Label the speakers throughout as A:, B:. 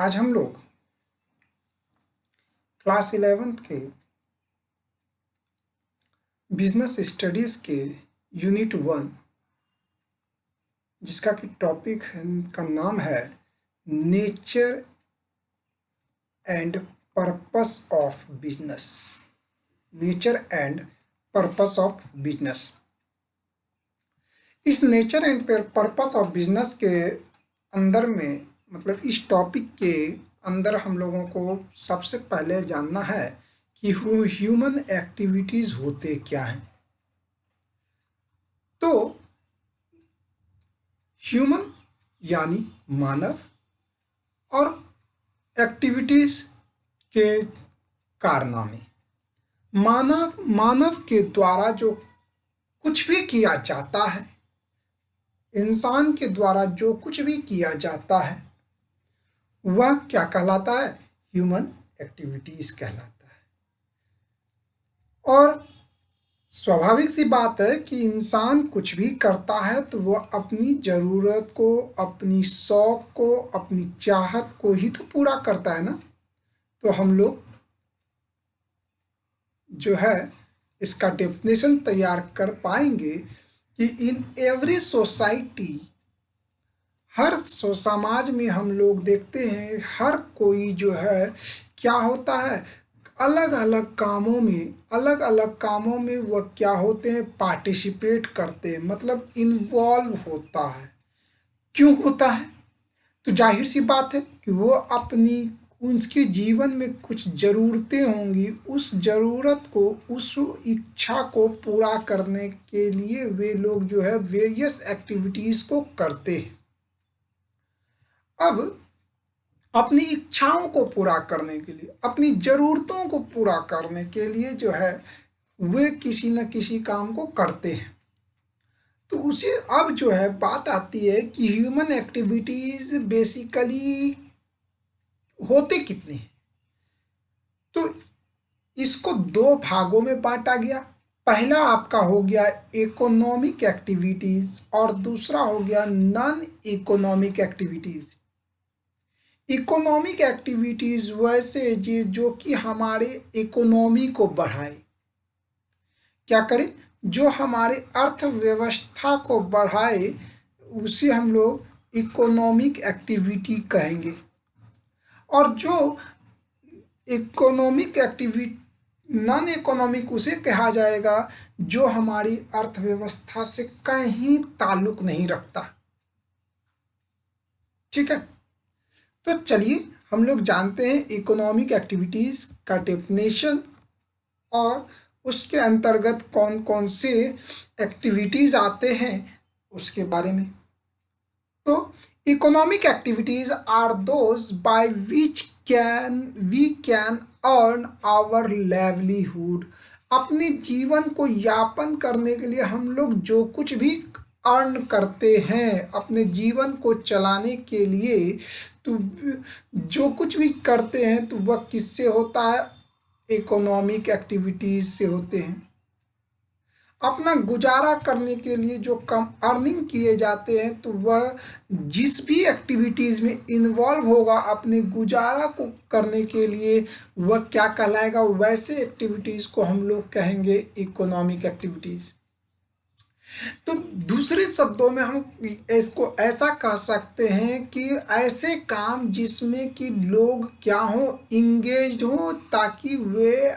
A: आज हम लोग क्लास 11th के बिजनेस स्टडीज के यूनिट 1 जिसका कि टॉपिक का नाम है nature and purpose of business. Nature and purpose of business. इस nature and purpose of business के अंदर में मतलब इस टॉपिक के अंदर हम लोगों को सबसे पहले जानना है कि ह्यूमन एक्टिविटीज होते क्या हैं। तो ह्यूमन यानी मानव और एक्टिविटीज के कारनामे। मानव के द्वारा जो कुछ भी किया जाता है, इंसान के द्वारा जो कुछ भी किया जाता है वह क्या कहलाता है? ह्यूमन एक्टिविटीज कहलाता है। और स्वाभाविक सी बात है कि इंसान कुछ भी करता है तो वह अपनी ज़रूरत को, अपनी शौक को, अपनी चाहत को ही तो पूरा करता है ना। तो हम लोग जो है इसका डेफिनेशन तैयार कर पाएंगे कि इन एवरी सोसाइटी, हर समाज में हम लोग देखते हैं हर कोई जो है क्या होता है, अलग अलग कामों में वह क्या होते हैं, पार्टिसिपेट करते हैं, मतलब इन्वॉल्व होता है। क्यों होता है? तो जाहिर सी बात है कि वो अपनी उसके जीवन में कुछ ज़रूरतें होंगी, उस ज़रूरत को, उस इच्छा को पूरा करने के लिए वे लोग जो है वेरियस एक्टिविटीज़ को करते हैं। अब अपनी इच्छाओं को पूरा करने के लिए, अपनी ज़रूरतों को पूरा करने के लिए जो है वे किसी न किसी काम को करते हैं। तो उसे अब जो है बात आती है कि ह्यूमन एक्टिविटीज़ बेसिकली होते कितने हैं। तो इसको दो भागों में बांटा गया। पहला आपका हो गया इकोनॉमिक एक्टिविटीज़ और दूसरा हो गया non economic activities. Economic activities वैसे जो कि हमारे इकोनॉमी को बढ़ाए, क्या करें, जो हमारे अर्थव्यवस्था को बढ़ाए, उसे हम लोग इकोनॉमिक एक्टिविटी कहेंगे। और जो इकोनॉमिक एक्टिविटी नॉन इकोनॉमिक उसे कहा जाएगा जो हमारी अर्थव्यवस्था से कहीं ताल्लुक नहीं रखता। ठीक है, तो चलिए हम लोग जानते हैं इकोनॉमिक एक्टिविटीज़ का डेफिनेशन और उसके अंतर्गत कौन कौन से एक्टिविटीज़ आते हैं उसके बारे में। तो economic activities are those by which we can earn our livelihood. अपने जीवन को यापन करने के लिए हम लोग जो कुछ भी अर्न करते हैं, अपने जीवन को चलाने के लिए तो जो कुछ भी करते हैं तो वह किससे होता है? इकोनॉमिक एक्टिविटीज़ से होते हैं। अपना गुजारा करने के लिए जो कम अर्निंग किए जाते हैं तो वह जिस भी एक्टिविटीज़ में इन्वॉल्व होगा अपने गुजारा को करने के लिए वह क्या कहलाएगा? वैसे एक्टिविटीज़ को हम लोग कहेंगे इकोनॉमिक एक्टिविटीज़। तो दूसरे शब्दों में हम इसको ऐसा कह सकते हैं कि ऐसे काम जिसमें कि लोग क्या हो, इंगेज्ड हो, ताकि वे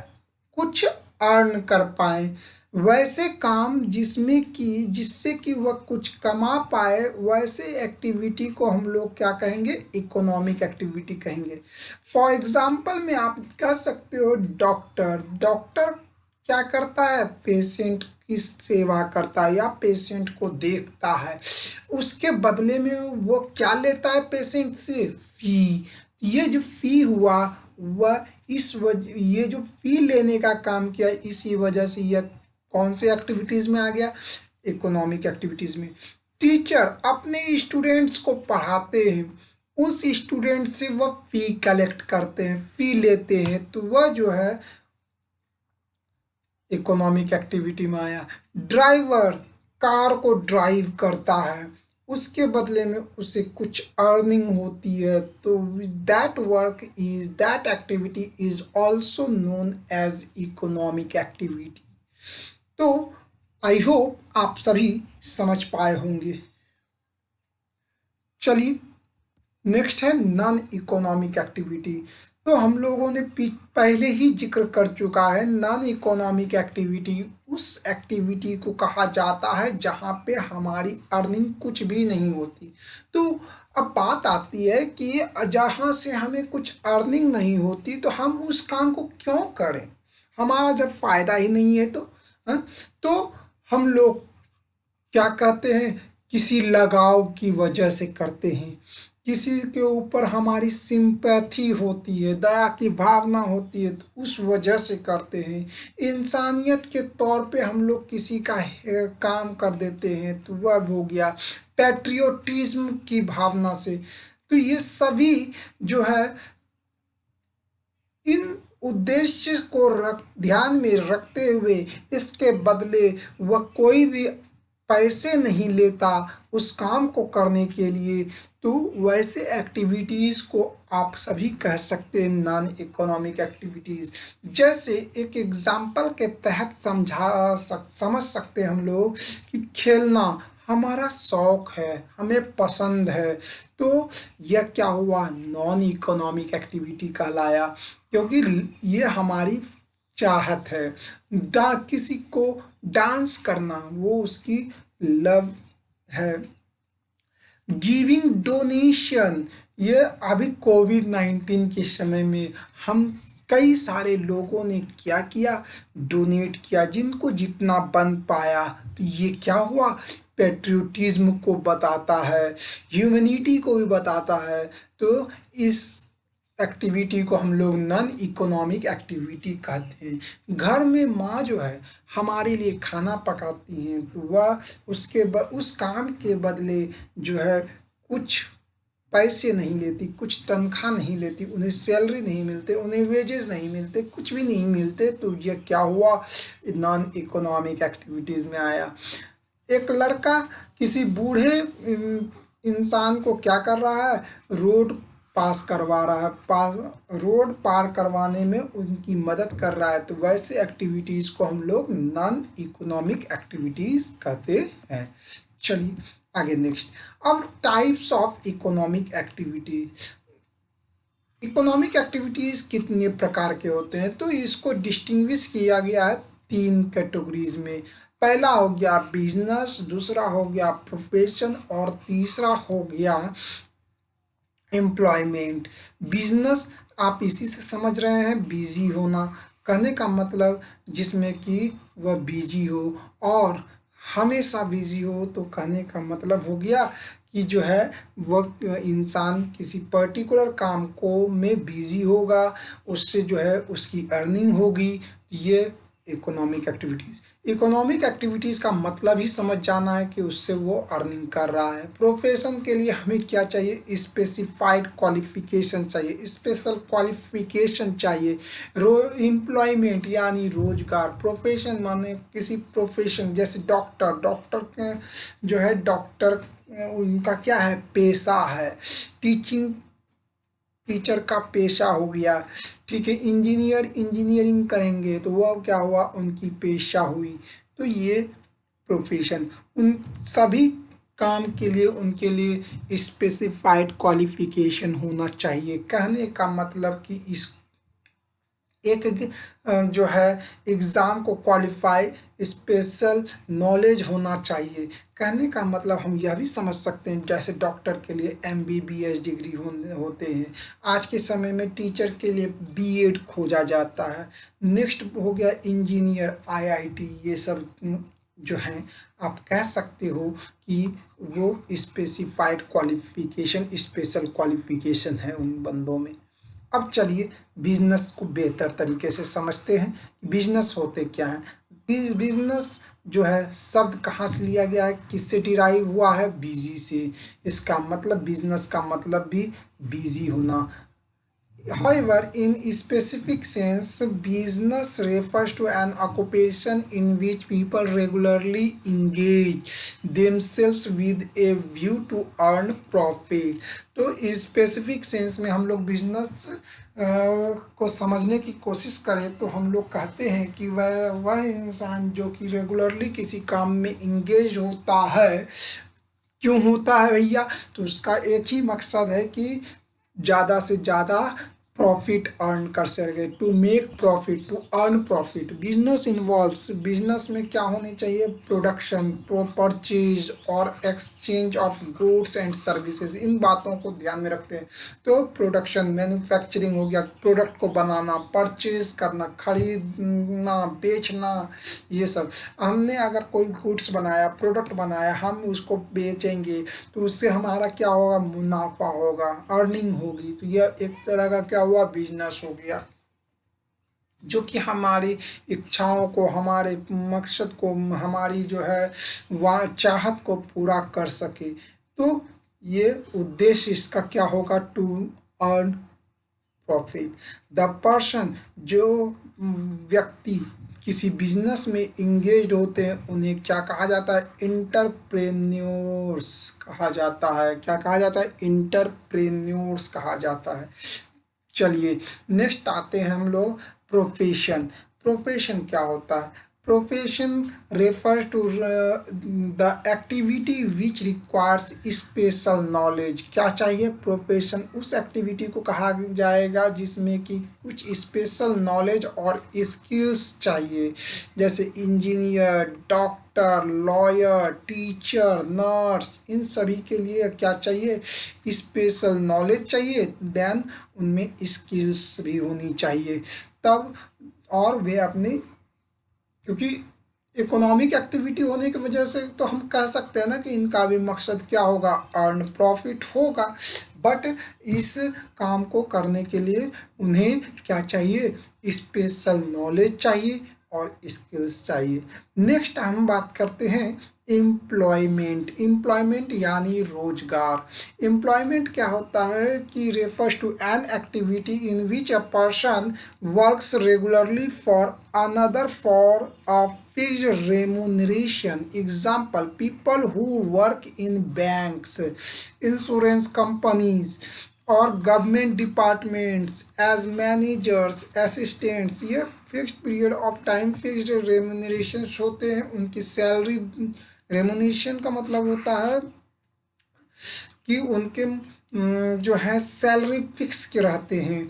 A: कुछ अर्न कर पाए। वैसे काम जिससे कि वह कुछ कमा पाए, वैसे एक्टिविटी को हम लोग क्या कहेंगे? इकोनॉमिक एक्टिविटी कहेंगे। फॉर एग्जाम्पल में आप कह सकते हो डॉक्टर क्या करता है? पेशेंट की सेवा करता है या पेशेंट को देखता है। उसके बदले में वो क्या लेता है पेशेंट से? फी। ये जो फी हुआ वह ये जो फी लेने का काम किया, इसी वजह से यह कौन से एक्टिविटीज़ में आ गया? इकोनॉमिक एक्टिविटीज़ में। टीचर अपने स्टूडेंट्स को पढ़ाते हैं, उस स्टूडेंट से वह फी कलेक्ट करते हैं, फी लेते हैं, तो वह जो है इकोनॉमिक एक्टिविटी में आया। ड्राइवर कार को ड्राइव करता है, उसके बदले में उसे कुछ अर्निंग होती है, तो that activity is also known as economic activity. तो आई होप आप सभी समझ पाए होंगे। चलिए, नेक्स्ट है नॉन इकोनॉमिक एक्टिविटी। तो हम लोगों ने पहले ही जिक्र कर चुका है, नॉन इकोनॉमिक एक्टिविटी उस एक्टिविटी को कहा जाता है जहाँ पे हमारी अर्निंग कुछ भी नहीं होती। तो अब बात आती है कि जहाँ से हमें कुछ अर्निंग नहीं होती तो हम उस काम को क्यों करें, हमारा जब फायदा ही नहीं है तो। हाँ? तो हम लोग क्या कहते हैं, किसी लगाव की वजह से करते हैं, किसी के ऊपर हमारी सिंपैथी होती है, दया की भावना होती है, तो उस वजह से करते हैं। इंसानियत के तौर पे हम लोग किसी का काम कर देते हैं, तो वह हो गया पैट्रियोटिज्म की भावना से। तो ये सभी जो है, इन उद्देश्य को ध्यान में रखते हुए इसके बदले वह कोई भी पैसे नहीं लेता उस काम को करने के लिए, तो वैसे एक्टिविटीज़ को आप सभी कह सकते हैं नॉन इकोनॉमिक एक्टिविटीज़। जैसे एक एग्जाम्पल के तहत समझ सकते हैं हम लोग कि खेलना हमारा शौक है, हमें पसंद है, तो यह क्या हुआ, नॉन इकोनॉमिक एक्टिविटी कहलाया, क्योंकि ये हमारी चाहत है। किसी को डांस करना वो उसकी लव है। गिविंग डोनेशन, ये अभी कोविड-19 के समय में हम कई सारे लोगों ने क्या किया, डोनेट किया, जिनको जितना बन पाया। तो ये क्या हुआ, पेट्रियोटिज्म को बताता है, ह्यूमैनिटी को भी बताता है। तो इस एक्टिविटी को हम लोग नॉन इकोनॉमिक एक्टिविटी कहते हैं। घर में माँ जो है हमारे लिए खाना पकाती हैं, तो वह उस काम के बदले जो है कुछ पैसे नहीं लेती, कुछ तनख्वाह नहीं लेती, उन्हें सैलरी नहीं मिलते, उन्हें वेजेस नहीं मिलते, कुछ भी नहीं मिलते। तो ये क्या हुआ, नॉन इकोनॉमिक एक्टिविटीज़ में आया। एक लड़का किसी बूढ़े इंसान को क्या कर रहा है, रोड पास करवा रहा है, रोड पार करवाने में उनकी मदद कर रहा है। तो वैसे एक्टिविटीज़ को हम लोग नॉन इकोनॉमिक एक्टिविटीज़ कहते हैं। चलिए आगे नेक्स्ट। अब types of economic activities, economic activities कितने प्रकार के होते हैं, तो इसको डिस्टिंग्विश किया गया है 3 कैटेगरीज में। पहला हो गया बिजनेस, दूसरा हो गया प्रोफेशन और तीसरा हो गया एम्प्लॉयमेंट। बिजनेस आप इसी से समझ रहे हैं, बिजी होना, कहने का मतलब जिसमें कि वह बिजी हो, और हमेशा बिजी हो तो कहने का मतलब हो गया कि जो है वह इंसान किसी पर्टिकुलर काम को में बिजी होगा, उससे जो है उसकी अर्निंग होगी। ये इकोनॉमिक एक्टिविटीज़, इकोनॉमिक एक्टिविटीज़ का मतलब ही समझ जाना है कि उससे वो अर्निंग कर रहा है। प्रोफेशन के लिए हमें क्या चाहिए, स्पेसिफाइड क्वालिफिकेशन चाहिए, स्पेशल क्वालिफिकेशन चाहिए। एम्प्लॉयमेंट यानी रोजगार, प्रोफेशन माने किसी प्रोफेशन, जैसे डॉक्टर, डॉक्टर के जो है डॉक्टर उनका क्या है, पेशा है। टीचिंग, टीचर का पेशा हो गया, ठीक है। इंजीनियर इंजीनियरिंग करेंगे तो वह क्या हुआ, उनकी पेशा हुई। तो ये प्रोफेशन, उन सभी काम के लिए उनके लिए स्पेसिफाइड क्वालिफिकेशन होना चाहिए। कहने का मतलब कि इस एक जो है एग्ज़ाम को क्वालिफाई स्पेशल नॉलेज होना चाहिए। कहने का मतलब हम यह भी समझ सकते हैं, जैसे डॉक्टर के लिए एमबीबीएस डिग्री होते हैं, आज के समय में टीचर के लिए बीएड खोजा जाता है। नेक्स्ट हो गया इंजीनियर, आईआईटी, ये सब जो हैं आप कह सकते हो कि वो स्पेसिफाइड क्वालिफिकेशन, स्पेशल क्वालिफिकेशन है उन बंदों में। अब चलिए बिजनेस को बेहतर तरीके से समझते हैं। बिजनेस होते क्या हैं, बिजनेस जो है शब्द कहाँ से लिया गया है, किससे डिराइव हुआ है, बिजी से। इसका मतलब बिजनेस का मतलब भी बिजी होना। However, in specific sense, business refers to an occupation in which people regularly engage themselves with a view to earn profit. तो इस स्पेसिफिक सेंस में हम लोग बिजनेस को समझने की कोशिश करें तो हम लोग कहते हैं कि वह इंसान जो कि रेगुलरली किसी काम में इंगेज होता है। क्यों होता है भैया? तो उसका एक ही मकसद है कि ज़्यादा से ज़्यादा प्रॉफिट अर्न कर सके, to make profit, to earn profit. Business involves, business में क्या होनी चाहिए? प्रोडक्शन, परचेज और exchange of goods and services, इन बातों को ध्यान में रखते हैं। तो प्रोडक्शन, मैन्युफैक्चरिंग हो गया, प्रोडक्ट को बनाना, परचेज करना, खरीदना, बेचना, ये सब। हमने अगर कोई गुड्स बनाया, प्रोडक्ट बनाया, हम उसको बेचेंगे तो उससे हमारा क्या होगा? मुनाफा होगा, अर्निंग होगी। तो यह एक तरह का क्या हुआ? बिजनेस हो गया, जो कि हमारी इच्छाओं को, हमारे मकसद को, हमारी जो है वह चाहत को पूरा कर सके। तो ये उद्देश्य इसका क्या होगा? To earn profit. The person, जो व्यक्ति किसी बिजनेस में इंगेज होते हैं उन्हें क्या कहा जाता है? इंटरप्रेन्योर्स कहा जाता है। क्या कहा जाता है? इंटरप्रेन्योर्स कहा जाता है। चलिए नेक्स्ट आते हैं हम लोग प्रोफेशन। प्रोफेशन क्या होता है? Profession refer to the activity which requires special knowledge. क्या चाहिए? प्रोफेशन उस एक्टिविटी को कहा जाएगा जिसमें कि कुछ स्पेशल नॉलेज और स्किल्स चाहिए, जैसे engineer, doctor, lawyer, teacher, nurse, इन सभी के लिए क्या चाहिए? स्पेशल नॉलेज चाहिए, देन उनमें स्किल्स भी होनी चाहिए तब। और वे अपने, क्योंकि इकोनॉमिक एक्टिविटी होने की वजह से तो हम कह सकते हैं ना कि इनका भी मकसद क्या होगा? अर्न प्रॉफिट होगा। बट इस काम को करने के लिए उन्हें क्या चाहिए? स्पेशल नॉलेज चाहिए और स्किल्स चाहिए। नेक्स्ट हम बात करते हैं एम्प्लॉयमेंट। एम्प्लॉयमेंट यानी रोजगार। एम्प्लॉयमेंट क्या होता है? कि refers to an activity in which a person works regularly for another for a fixed remuneration. Example, people who work in banks, insurance companies और government departments as managers, assistants. ये fixed period of time, fixed remuneration होते हैं, उनकी salary. Remuneration का मतलब होता है कि उनके जो है सैलरी फिक्स के रहते हैं।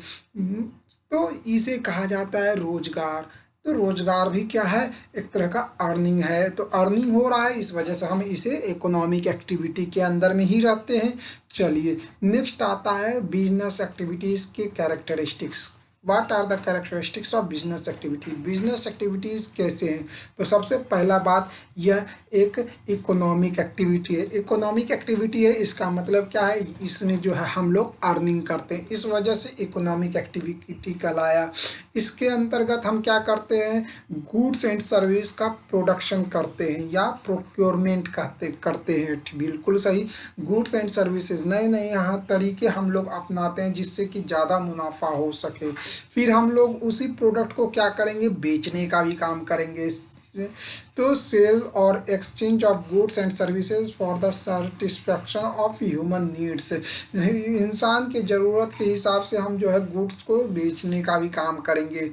A: तो इसे कहा जाता है रोजगार। तो रोजगार भी क्या है? एक तरह का अर्निंग है। तो अर्निंग हो रहा है, इस वजह से हम इसे इकोनॉमिक एक्टिविटी के अंदर में ही रहते हैं। चलिए नेक्स्ट आता है बिजनेस एक्टिविटीज़ के characteristics. What are the characteristics of business activity? Business activities कैसे हैं? तो सबसे पहला बात, यह एक इकोनॉमिक एक्टिविटी है। इकोनॉमिक एक्टिविटी है, इसका मतलब क्या है? इसमें जो है हम लोग अर्निंग करते हैं, इस वजह से इकोनॉमिक एक्टिविटी कहलाया। इसके अंतर्गत हम क्या करते हैं? गुड्स एंड सर्विस का प्रोडक्शन करते हैं या प्रोक्योरमेंट करते हैं। बिल्कुल सही। गुड्स एंड सर्विसेज, नए नए यहाँ तरीके हम लोग अपनाते हैं जिससे कि ज़्यादा मुनाफा हो सके। फिर हम लोग उसी प्रोडक्ट को क्या करेंगे? बेचने का भी काम करेंगे। तो सेल और exchange of goods and services for the satisfaction of human needs. इंसान के ज़रूरत के हिसाब से हम जो है गुड्स को बेचने का भी काम करेंगे।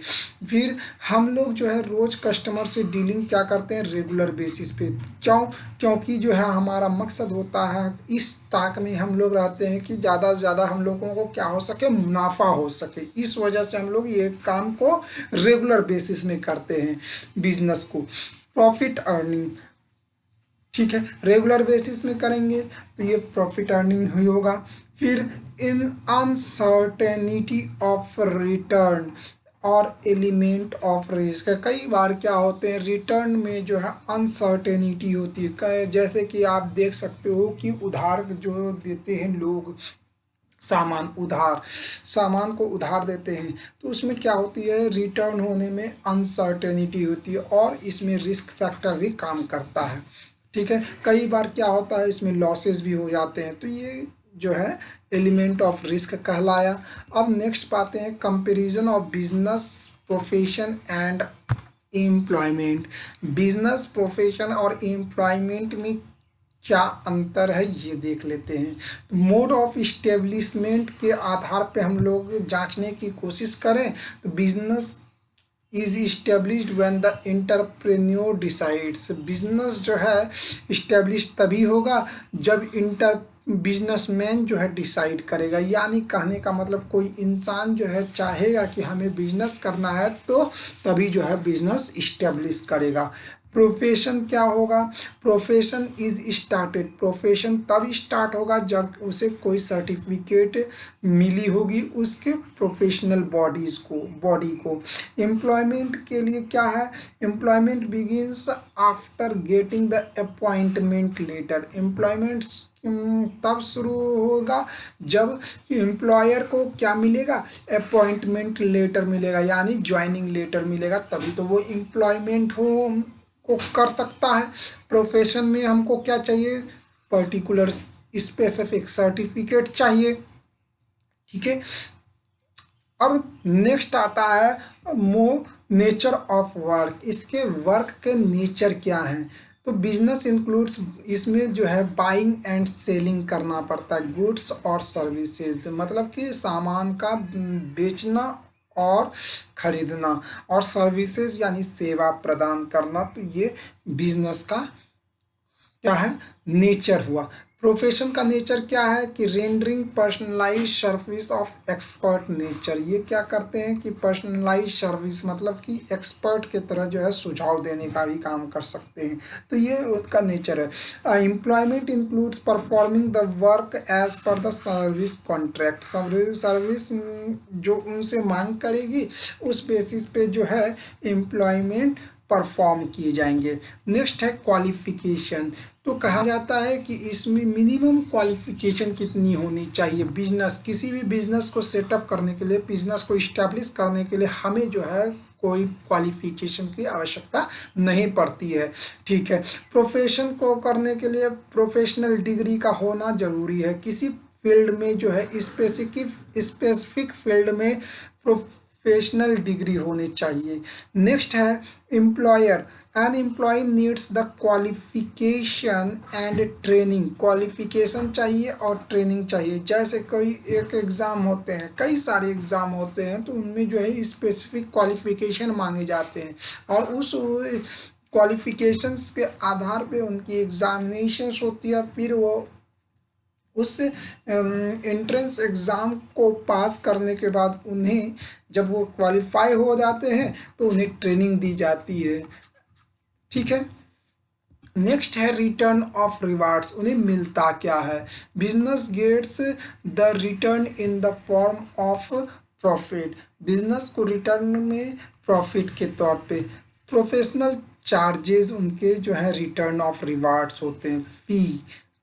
A: फिर हम लोग जो है रोज़ कस्टमर से डीलिंग क्या करते हैं? रेगुलर बेसिस पे। क्यों? क्योंकि जो है हमारा मकसद होता है, इस ताक में हम लोग रहते हैं कि ज़्यादा से ज़्यादा हम लोगों को क्या हो सके? मुनाफा हो सके। इस वजह से हम लोग ये काम को रेगुलर बेसिस में करते हैं, बिजनेस को। प्रॉफिट अर्निंग, ठीक है, रेगुलर बेसिस में करेंगे तो ये प्रॉफिट अर्निंग हुई होगा। फिर इन अनसर्टेनिटी ऑफ रिटर्न और एलिमेंट ऑफ रिस्क। कई बार क्या होते हैं, रिटर्न में जो है अनसर्टेनिटी होती है। जैसे कि आप देख सकते हो कि उधार जो देते हैं लोग, सामान को उधार देते हैं, तो उसमें क्या होती है? रिटर्न होने में अनसर्टेनिटी होती है और इसमें रिस्क फैक्टर भी काम करता है। ठीक है, कई बार क्या होता है, इसमें लॉसेस भी हो जाते हैं। तो ये जो है एलिमेंट ऑफ रिस्क कहलाया। अब नेक्स्ट पाते हैं comparison of business profession and employment. Business profession और एम्प्लॉयमेंट में क्या अंतर है ये देख लेते हैं। तो मोड ऑफ इस्टेब्लिशमेंट के आधार पे हम लोग जांचने की कोशिश करें तो business is established when the entrepreneur decides. Business जो है इस्टेब्लिश तभी होगा जब बिजनेसमैन जो है डिसाइड करेगा। यानी कहने का मतलब कोई इंसान जो है चाहेगा कि हमें बिजनेस करना है तो तभी जो है बिजनेस इस्टेब्लिश करेगा। प्रोफेशन क्या होगा? Profession is started. प्रोफेशन तब स्टार्ट होगा जब उसे कोई सर्टिफिकेट मिली होगी उसके प्रोफेशनल बॉडी को। एम्प्लॉयमेंट के लिए क्या है? Employment begins after getting the appointment letter. Employment तब शुरू होगा जब एम्प्लॉयर को क्या मिलेगा? अपॉइंटमेंट लेटर मिलेगा, यानी ज्वाइनिंग लेटर मिलेगा, तभी तो वो एम्प्लॉयमेंट को कर सकता है। प्रोफेशन में हमको क्या चाहिए? पर्टिकुलर स्पेसिफिक सर्टिफिकेट चाहिए। ठीक है। अब नेक्स्ट आता है नेचर ऑफ वर्क। इसके वर्क के नेचर क्या हैं? तो बिजनेस इंक्लूड्स, इसमें जो है बाइंग एंड सेलिंग करना पड़ता है गुड्स और सर्विसेज, मतलब कि सामान का बेचना और खरीदना, और सर्विसेज यानी सेवा प्रदान करना। तो ये बिजनेस का क्या है? नेचर हुआ। प्रोफेशन का नेचर क्या है कि rendering personalise service of expert nature. ये क्या करते हैं कि पर्सनलाइज सर्विस मतलब कि एक्सपर्ट के तरह जो है सुझाव देने का भी काम कर सकते हैं। तो ये उसका नेचर है। Employment includes performing the work as per the service contract. Service जो उनसे मांग करेगी उस बेसिस पे जो है एम्प्लॉयमेंट परफॉर्म किए जाएंगे। नेक्स्ट है क्वालिफिकेशन। तो कहा जाता है कि इसमें मिनिमम क्वालिफिकेशन कितनी होनी चाहिए? किसी भी बिजनेस को सेटअप करने के लिए, बिजनेस को इस्टेब्लिश करने के लिए हमें जो है कोई क्वालिफिकेशन की आवश्यकता नहीं पड़ती है। ठीक है। प्रोफेशन को करने के लिए प्रोफेशनल डिग्री का होना जरूरी है। किसी फील्ड में जो है स्पेसिफिक फील्ड में प्रोफेशनल डिग्री होनी चाहिए। नेक्स्ट है employer. An employ needs the qualification and training. Qualification चाहिए और ट्रेनिंग चाहिए। जैसे कोई एक एग्ज़ाम होते हैं, कई सारे एग्ज़ाम होते हैं, तो उनमें जो है स्पेसिफिक क्वालिफिकेशन मांगे जाते हैं और उस क्वालिफिकेशंस के आधार पे उनकी एग्जामिनेशंस होती है। फिर वो उस एंट्रेंस एग्ज़ाम को पास करने के बाद उन्हें, जब वो क्वालिफाई हो जाते हैं तो उन्हें ट्रेनिंग दी जाती है। ठीक है। नेक्स्ट है रिटर्न ऑफ रिवार्ड्स। उन्हें मिलता क्या है? Business gets the return in the form of profit. Business को रिटर्न में प्रॉफिट के तौर पे। प्रोफेशनल चार्जेस उनके जो है रिटर्न ऑफ रिवार्ड्स होते हैं। फी,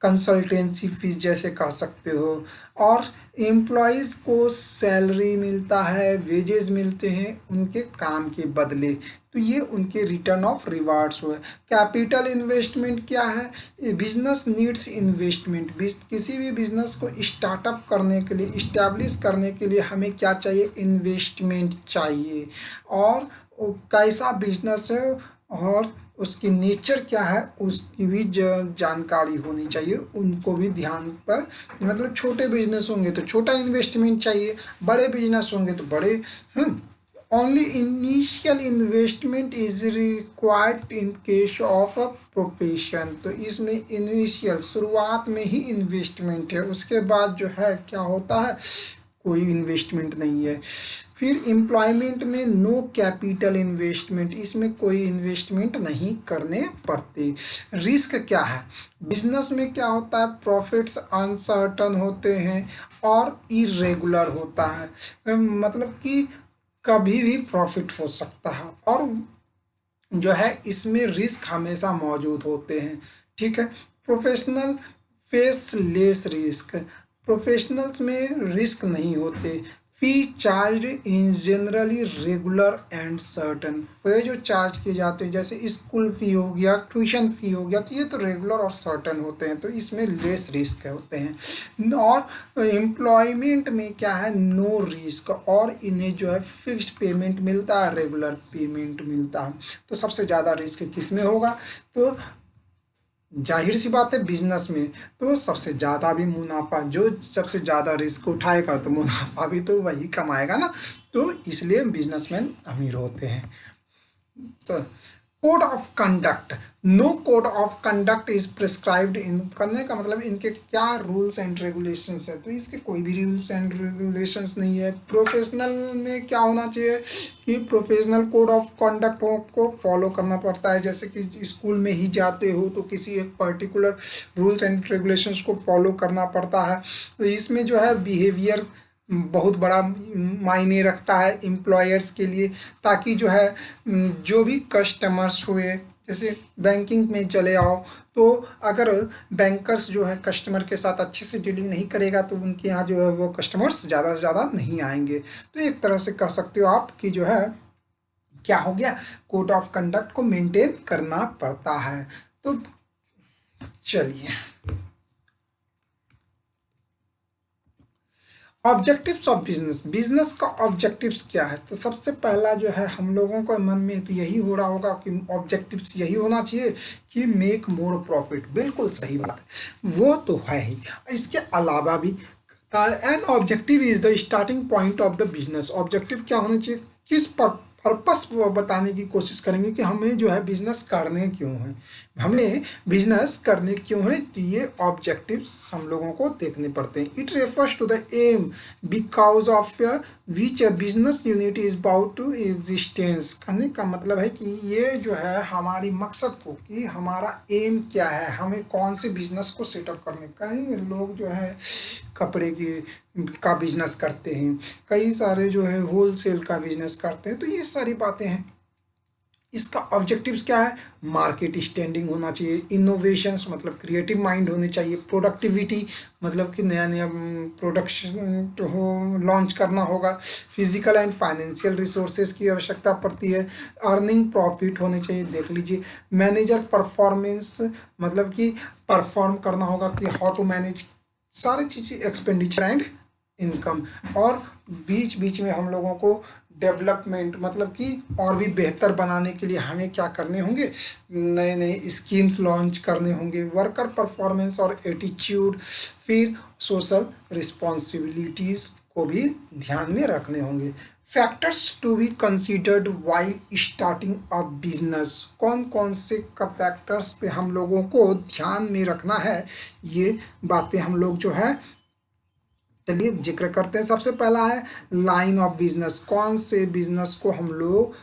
A: कंसल्टेंसी फीस जैसे कह सकते हो। और एम्प्लॉयज़ को सैलरी मिलता है, वेजेस मिलते हैं उनके काम के बदले। तो ये उनके रिटर्न ऑफ रिवार्ड्स हुए। कैपिटल इन्वेस्टमेंट क्या है? Business needs investment. किसी भी बिजनेस को स्टार्टअप करने के लिए, इस्टेब्लिश करने के लिए हमें क्या चाहिए? इन्वेस्टमेंट चाहिए। और कैसा बिजनेस है और उसकी नेचर क्या है उसकी भी जानकारी होनी चाहिए, उनको भी ध्यान पर। मतलब छोटे बिजनेस होंगे तो छोटा इन्वेस्टमेंट चाहिए, बड़े बिजनेस होंगे तो बड़े। Only initial investment is required in case of a profession. तो इसमें इनिशियल शुरुआत में ही इन्वेस्टमेंट है, उसके बाद जो है क्या होता है? कोई इन्वेस्टमेंट नहीं है। फिर एम्प्लॉयमेंट में नो कैपिटल इन्वेस्टमेंट, इसमें कोई इन्वेस्टमेंट नहीं करने पड़ते। रिस्क क्या है? बिजनेस में क्या होता है? प्रॉफिट्स अनसर्टन होते हैं और इरेगुलर होता है, मतलब कि कभी भी प्रॉफिट हो सकता है, और जो है इसमें रिस्क हमेशा मौजूद होते हैं। ठीक है। Professional face less risk. Professionals में रिस्क नहीं होते। Fee charge in generally regular and certain. Fee जो चार्ज किए जाते हैं जैसे स्कूल फी हो गया, ट्यूशन फी हो गया, तो ये तो रेगुलर और सर्टन होते हैं, तो इसमें लेस रिस्क होते हैं। और एम्प्लॉयमेंट में क्या है, नो रिस्क, और इन्हें जो है फिक्स्ड पेमेंट मिलता है, रेगुलर पेमेंट मिलता है। तो सबसे ज़्यादा रिस्क किस में होगा, तो जाहिर सी बात है बिजनेस में। तो सबसे ज़्यादा भी मुनाफा, जो सबसे ज़्यादा रिस्क उठाएगा तो मुनाफा भी तो वही कमाएगा ना, तो इसलिए बिजनेसमैन अमीर होते हैं। Code of conduct, no code of conduct is prescribed in, करने का मतलब इनके क्या रूल्स एंड रेगुलेशंस है, तो इसके कोई भी रूल्स एंड रेगुलेशंस नहीं है। प्रोफेशनल में क्या होना चाहिए कि प्रोफेशनल कोड ऑफ कंडक्ट को फॉलो करना पड़ता है, जैसे कि स्कूल में ही जाते हो तो किसी एक पर्टिकुलर रूल्स एंड रेगुलेशंस को फॉलो करना पड़ता है। तो इसमें जो है बिहेवियर बहुत बड़ा मायने रखता है एम्प्लॉयर्स के लिए, ताकि जो है जो भी कस्टमर्स हुए, जैसे बैंकिंग में चले आओ, तो अगर बैंकर्स जो है कस्टमर के साथ अच्छे से डीलिंग नहीं करेगा तो उनके यहाँ जो है वो कस्टमर्स ज़्यादा से ज़्यादा नहीं आएंगे। तो एक तरह से कह सकते हो आप कि जो है क्या हो गया, कोड ऑफ कंडक्ट को मेंटेन करना पड़ता है। तो चलिए, ऑब्जेक्टिव्स ऑफ बिजनेस, बिजनेस का ऑब्जेक्टिव्स क्या है, तो सबसे पहला जो है हम लोगों को मन में तो यही हो रहा होगा कि ऑब्जेक्टिव्स यही होना चाहिए कि मेक मोर प्रॉफिट। बिल्कुल सही बात है, वो तो है ही। इसके अलावा भी an objective is the starting point of the business. Objective क्या होना चाहिए, किस पर्पस वो बताने की कोशिश करेंगे कि हमें जो है बिजनेस करने क्यों है, हमें बिजनेस करने क्यों है, तो ये ऑब्जेक्टिव्स हम लोगों को देखने पड़ते हैं। It refers to the aim because of which a business unit is about to existence. कहने का मतलब है कि ये जो है हमारी मकसद को, कि हमारा एम क्या है, हमें कौन से बिजनेस को सेटअप करने। कई लोग जो है कपड़े की का बिजनेस करते हैं, कई सारे जो है होलसेल का बिजनेस करते हैं, तो ये सारी बातें हैं। इसका ऑब्जेक्टिव्स क्या है, मार्केट स्टैंडिंग होना चाहिए, इनोवेशंस मतलब क्रिएटिव माइंड होने चाहिए, प्रोडक्टिविटी मतलब कि नया नया प्रोडक्शन हो लॉन्च करना होगा, फिजिकल एंड फाइनेंशियल रिसोर्सेज की आवश्यकता पड़ती है, अर्निंग प्रॉफिट होने चाहिए। देख लीजिए, मैनेजर परफॉर्मेंस मतलब कि परफॉर्म करना होगा कि हाउ टू मैनेज सारी चीज़ें, एक्सपेंडिचर एंड इनकम। और बीच बीच में हम लोगों को डेवलपमेंट मतलब कि और भी बेहतर बनाने के लिए हमें क्या करने होंगे, नए नए स्कीम्स लॉन्च करने होंगे, वर्कर परफॉर्मेंस और एटीट्यूड, फिर सोशल रिस्पॉन्सिबिलिटीज़ को भी ध्यान में रखने होंगे। Factors to be considered while starting a business, कौन कौन से फैक्टर्स पे हम लोगों को ध्यान में रखना है, ये बातें हम लोग जो है चलिए जिक्र करते हैं। सबसे पहला है लाइन ऑफ बिजनेस, कौन से बिजनेस को हम लोग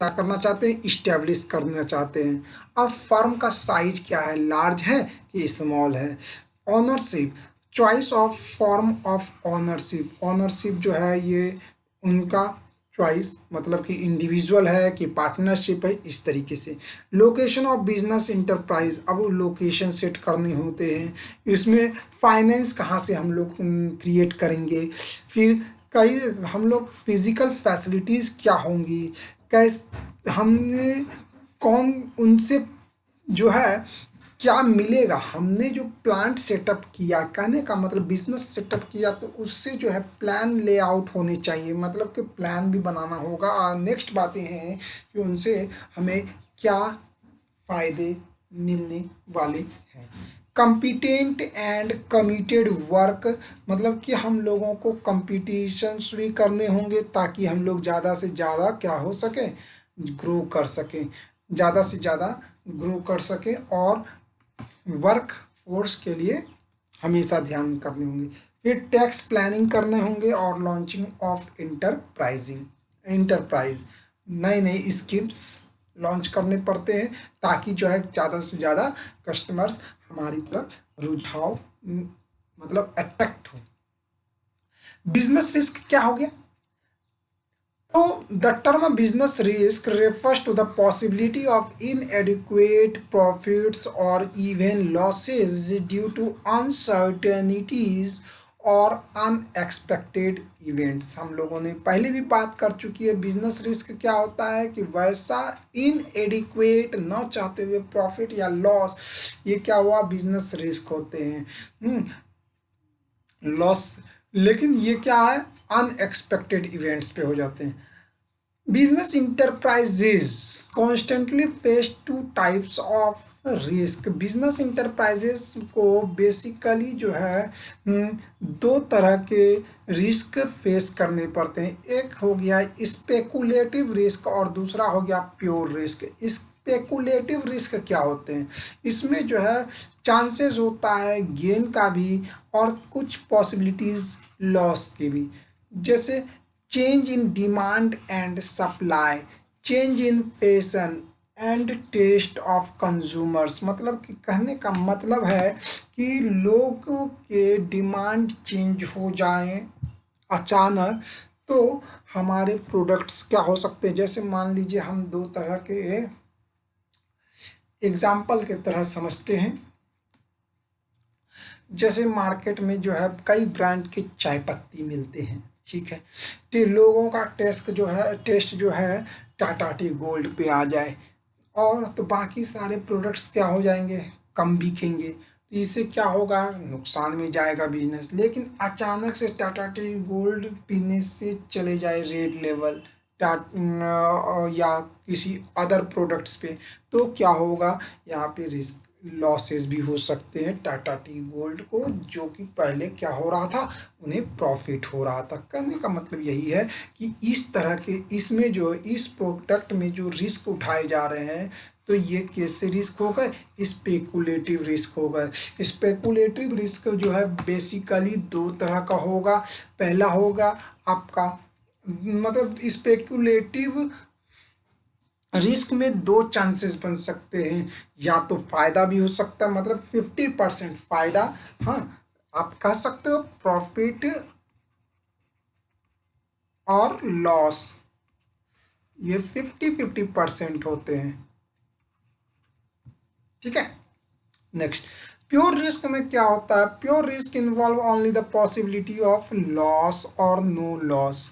A: क्या करना चाहते हैं, इस्टेब्लिश करना चाहते हैं। अब फर्म का साइज क्या है, लार्ज है कि स्मॉल है। Ownership, choice of form of ownership, ownership जो है ये उनका चॉइस मतलब कि इंडिविजुअल है कि पार्टनरशिप है, इस तरीके से। लोकेशन ऑफ बिजनेस इंटरप्राइज, अब वो लोकेशन सेट करने होते हैं, इसमें फाइनेंस कहाँ से हम लोग क्रिएट करेंगे, फिर कई हम लोग फिजिकल फैसिलिटीज़ क्या होंगी, कैस हमने कौन उनसे जो है क्या मिलेगा, हमने जो प्लांट सेटअप किया, कहने का मतलब बिजनेस सेटअप किया तो उससे जो है प्लान लेआउट होने चाहिए, मतलब कि प्लान भी बनाना होगा। और नेक्स्ट बातें हैं कि उनसे हमें क्या फ़ायदे मिलने वाले हैं। कम्पिटेंट एंड कमिटेड वर्क, मतलब कि हम लोगों को कंपटीशंस भी करने होंगे ताकि हम लोग ज़्यादा से ज़्यादा क्या हो सके, ग्रो कर सकें, ज़्यादा से ज़्यादा ग्रो कर सकें, और वर्क फोर्स के लिए हमेशा ध्यान करने होंगे। फिर टैक्स प्लानिंग करने होंगे और लॉन्चिंग ऑफ इंटरप्राइज, नए नए स्कीम्स लॉन्च करने पड़ते हैं ताकि जो है ज़्यादा से ज़्यादा कस्टमर्स हमारी तरफ रुझाव मतलब अट्रैक्ट हो। बिजनेस रिस्क क्या हो गया, तो the term business risk refers to the possibility of inadequate profits or even losses due to uncertainties और अनएक्सपेक्टेड इवेंट्स। हम लोगों ने पहले भी बात कर चुकी है। बिजनेस रिस्क क्या होता है कि वैसा इनएडिक्वेट, न चाहते हुए प्रॉफिट या लॉस, ये क्या हुआ, बिजनेस रिस्क होते हैं। लॉस, लेकिन ये क्या है, अनएक्सपेक्टेड इवेंट्स पे हो जाते हैं। Business enterprises constantly face two types of risk. Business enterprises को बेसिकली जो है दो तरह के रिस्क फेस करने पड़ते हैं। एक हो गया स्पेकुलेटिव रिस्क और दूसरा हो गया प्योर रिस्क। स्पेकुलेटिव रिस्क क्या होते हैं, इसमें जो है चांसेस होता है गेन का भी और कुछ पॉसिबिलिटीज लॉस की भी। जैसे change in demand and supply, change in fashion and taste of consumers. मतलब कि कहने का मतलब है कि लोगों के डिमांड चेंज हो जाए अचानक, तो हमारे प्रोडक्ट्स क्या हो सकते हैं। जैसे मान लीजिए हम दो तरह के एग्जाम्पल के तरह समझते हैं। जैसे मार्केट में जो है कई ब्रांड के चाय पत्ती मिलते हैं, ठीक है। तो लोगों का टेस्ट जो है टाटा टी गोल्ड पे आ जाए, और तो बाकी सारे प्रोडक्ट्स क्या हो जाएंगे, कम बिकेंगे। तो इससे क्या होगा, नुकसान में जाएगा बिजनेस। लेकिन अचानक से टाटा टी गोल्ड पीने से चले जाए रेड लेवल या किसी अदर प्रोडक्ट्स पे, तो क्या होगा, यहाँ पे रिस्क लॉसेस भी हो सकते हैं टाटा टी गोल्ड को, जो कि पहले क्या हो रहा था, उन्हें प्रॉफिट हो रहा था। कहने का मतलब यही है कि इस तरह के इसमें जो इस प्रोडक्ट में जो रिस्क उठाए जा रहे हैं, तो ये कैसे रिस्क हो गए, स्पेकुलेटिव रिस्क हो गए। स्पेकुलेटिव रिस्क जो है बेसिकली दो तरह का होगा। पहला होगा आपका, मतलब स्पेकुलेटिव रिस्क में दो चांसेस बन सकते हैं, या तो फायदा भी हो सकता है, मतलब 50% फायदा, हाँ, आप कह सकते हो प्रॉफिट और लॉस, ये 50-50% होते हैं, ठीक है। नेक्स्ट, प्योर रिस्क में क्या होता है, pure risk involve only the possibility of loss और नो लॉस।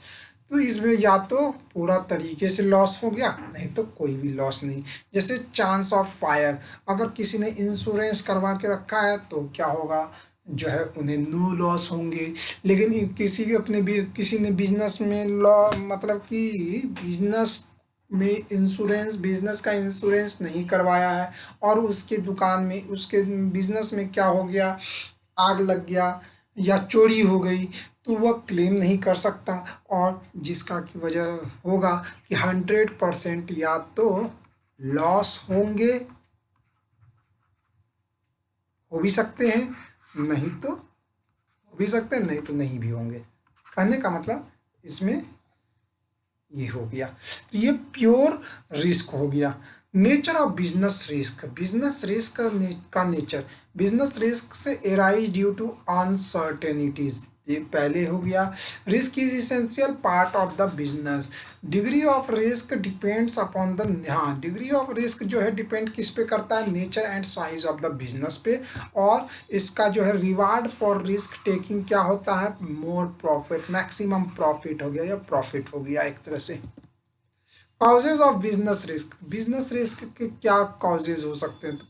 A: तो इसमें या तो पूरा तरीके से लॉस हो गया, नहीं तो कोई भी लॉस नहीं। जैसे चांस ऑफ फायर, अगर किसी ने इंश्योरेंस करवा के रखा है तो क्या होगा, जो है उन्हें नो लॉस होंगे। लेकिन किसी के अपने भी किसी ने बिजनेस में लॉ, मतलब कि बिजनेस में इंश्योरेंस, बिजनेस का इंश्योरेंस नहीं करवाया है, और उसके दुकान में, उसके बिजनेस में क्या हो गया, आग लग गया या चोरी हो गई, तो वह क्लेम नहीं कर सकता, और जिसका की वजह होगा कि 100% या तो लॉस होंगे, हो भी सकते हैं, नहीं तो हो भी सकते हैं, नहीं तो नहीं भी होंगे। कहने का मतलब इसमें ये हो गया। तो ये प्योर रिस्क हो गया। Nature of business risk, business risk का नेचर, बिजनेस रिस्क से एराइज ड्यू टू अनसर्टेनिटीज, ये पहले हो गया। Risk is essential part of the business, degree of risk depends upon the, हाँ, डिग्री ऑफ रिस्क जो है डिपेंड किस पे करता है, nature and size of the business पे। और इसका जो है रिवार्ड फॉर रिस्क टेकिंग क्या होता है, मोर प्रॉफिट, मैक्सिमम प्रॉफिट हो गया या प्रॉफिट हो गया एक तरह से। Causes of business risk, business risk के क्या कॉजेज हो सकते हैं, तो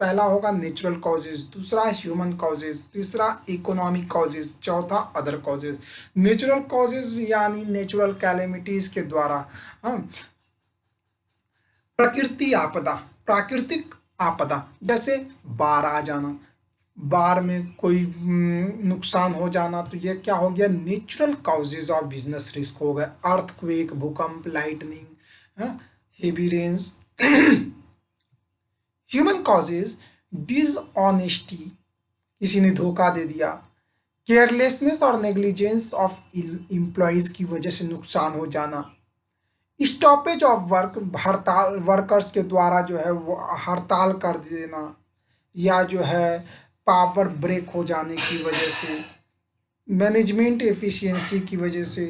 A: पहला होगा नेचुरल कॉजेज, दूसरा ह्यूमन कॉजेज, तीसरा इकोनॉमिक कॉजेज, चौथा अदर कॉजेज। नेचुरल कॉजेज यानी नेचुरल कैलेमिटीज के द्वारा, हाँ, प्रकृति आपदा, प्राकृतिक आपदा, जैसे बाढ़ आ जाना, बाढ़ में कोई नुकसान हो जाना, तो ये क्या हो गया, natural causes of business risk हो गए। अर्थक्वेक, भूकंप, lightning, heavy rains. Human causes, dishonesty, किसी ने धोखा दे दिया, केयरलेसनेस और नेग्लिजेंस ऑफ एम्प्लॉयज की वजह से नुकसान हो जाना, स्टॉपेज ऑफ वर्क, हड़ताल, वर्कर्स के द्वारा जो है वो हड़ताल कर देना, या जो है पावर ब्रेक हो जाने की वजह से, मैनेजमेंट एफिशिएंसी की वजह से,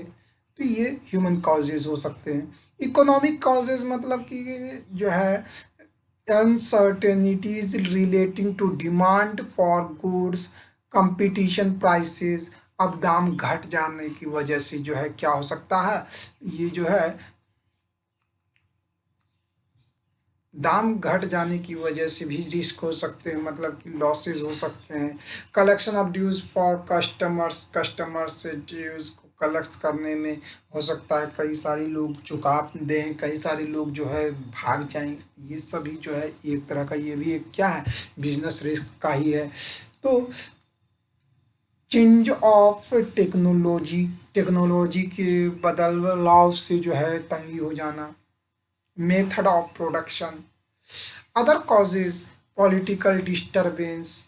A: तो ये ह्यूमन कॉजेज हो सकते हैं। इकोनॉमिक कॉजेज मतलब कि जो है uncertainties relating to demand for goods, competition prices, अब दाम घट जाने की वजह से जो है क्या हो सकता है, ये जो है दाम घट जाने की वजह से भी रिस्क हो सकते हैं, मतलब कि लॉसेस हो सकते हैं। Collection of dues for customers, customer से ड्यूज को कलेक्ट करने में हो सकता है कई सारे लोग चुका दें, कई सारे लोग जो है भाग जाएं। ये सभी जो है एक तरह का, ये भी एक क्या है, बिजनेस रिस्क का ही है। तो चेंज ऑफ टेक्नोलॉजी, टेक्नोलॉजी के बदलाव से जो है तंगी हो जाना। Method of production, other causes, political disturbance,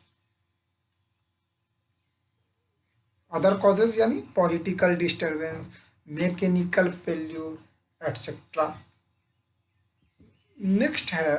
A: other causes यानी political disturbance, mechanical failure etcetera. Next है